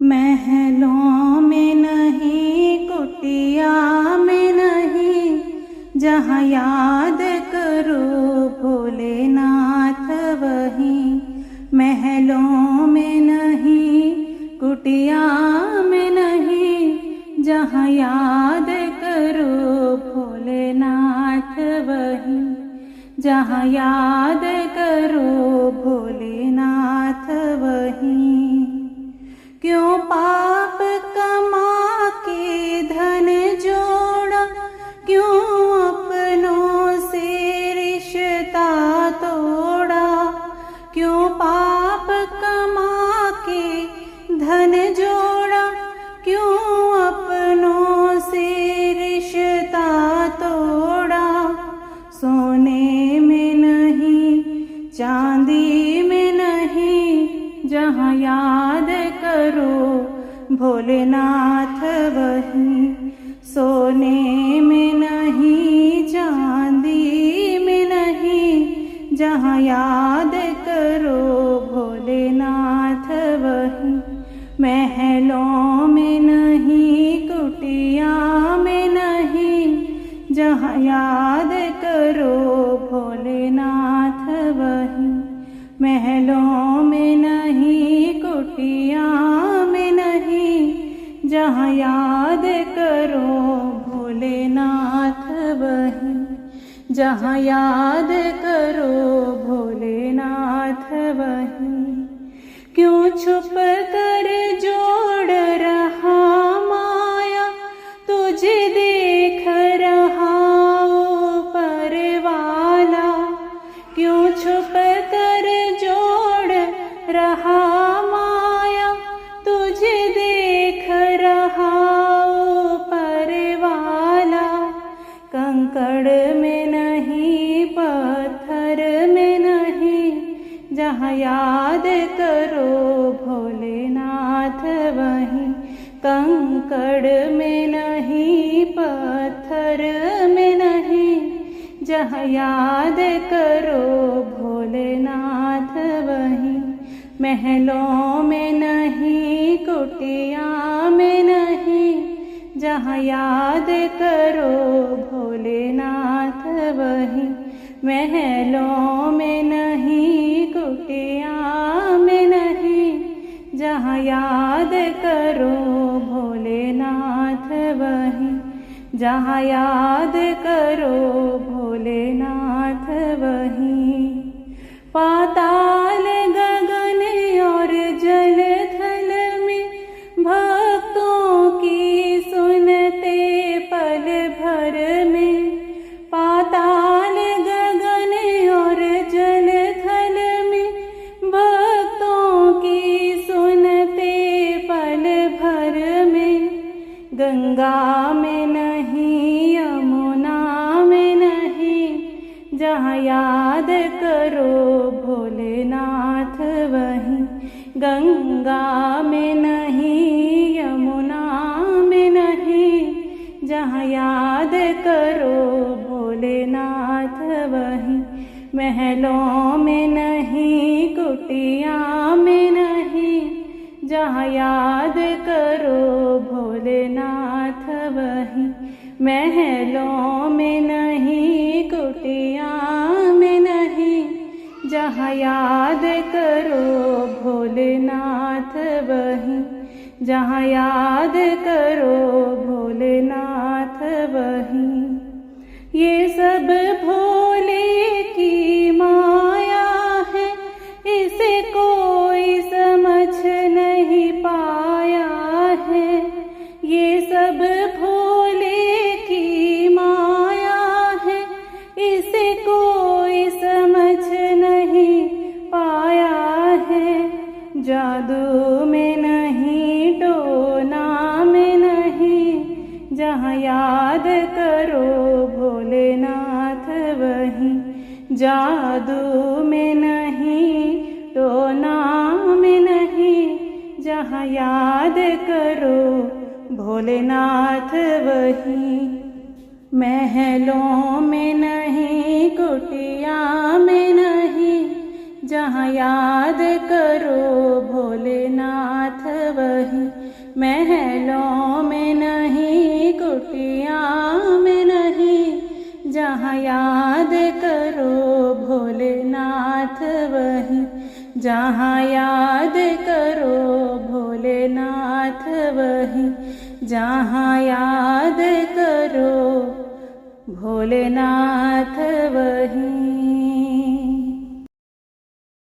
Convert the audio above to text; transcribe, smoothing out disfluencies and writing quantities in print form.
महलों में नहीं, कुटिया में नहीं, जहाँ याद करो भोलेनाथ वहीं। महलों में नहीं, कुटिया में नहीं, जहाँ याद करो भोलेनाथ वहीं। जहाँ याद करो भोलेनाथ वहीं। क्यों पाप कमा के धन जोड़ा, क्यों अपनों से रिश्ता तोड़ा। क्यों पाप कमा के धन जोड़ा, क्यों अपनों से रिश्ता तोड़ा। सोने में नहीं, चांदी में नहीं, जहाँ याद करो भोलेनाथ वहीं। सोने में नहीं, चांदी में नहीं, जहाँ याद करो भोलेनाथ वहीं। महलों में नहीं, कुटिया में नहीं, जहाँ याद करो भोलेनाथ वहीं। महलों में नहीं, कुटिया में नहीं, जहाँ याद करो भोलेनाथ वहीं। जहाँ याद करो भोलेनाथ वहीं। क्यों छुप कर जोड़ रहा माया, तुझे देख रहा ऊपर वाला। क्यों छुप कर जोड़ रहा माया, तुझे देख रहा ऊपर वाला। कंकड़ में नहीं, पत्थर में नहीं, जहाँ याद करो भोलेनाथ वहीं। कंकड़ में नहीं, पत्थर में नहीं, जहाँ याद करो भोलेनाथ वहीं। महलों में नहीं, कुटिया में नहीं, जहाँ याद करो भोलेनाथ वहीं। महलों में नहीं, कुटिया में नहीं, जहाँ याद करो भोलेनाथ वहीं। जहाँ याद करो भोलेनाथ वहीं। पाताल गगन और जल थल में, भक्तों की सुनते पल भर में। पाताल गगन और जल थल में, भक्तों की सुनते पल भर में। गंगा में नहीं, यमुना में नहीं, जहाँ याद करो भोलेनाथ वहीं। गंगा में नहीं, यमुना में नहीं, जहाँ याद करो भोलेनाथ वहीं। महलों में नहीं, कुटिया में नहीं, जहाँ याद करो भोलेनाथ वहीं। महलों में नहीं, कुटिया में नहीं, जहाँ याद करो भोलेनाथ वहीं। जहाँ याद करो भोलेनाथ वहीं। ये सब भोले की माया है, इसे कोई समझ नहीं पाया है। ये सब भोले की माया है, इसे कोई समझ नहीं पाया है। जादू में नहीं, टोना में नहीं, जहाँ याद करो भोलेनाथ वहीं। जादू में नहीं, टोना में नहीं, जहाँ याद करो भोलेनाथ वहीं। महलों में नहीं, कुटिया में नहीं, जहाँ याद करो भोलेनाथ वहीं। महलों में नहीं, कुटिया में नहीं, जहाँ याद करो भोलेनाथ वहीं, जहाँ याद करो भोलेनाथ वहीं, जहाँ याद करो भोलेनाथ वहीं।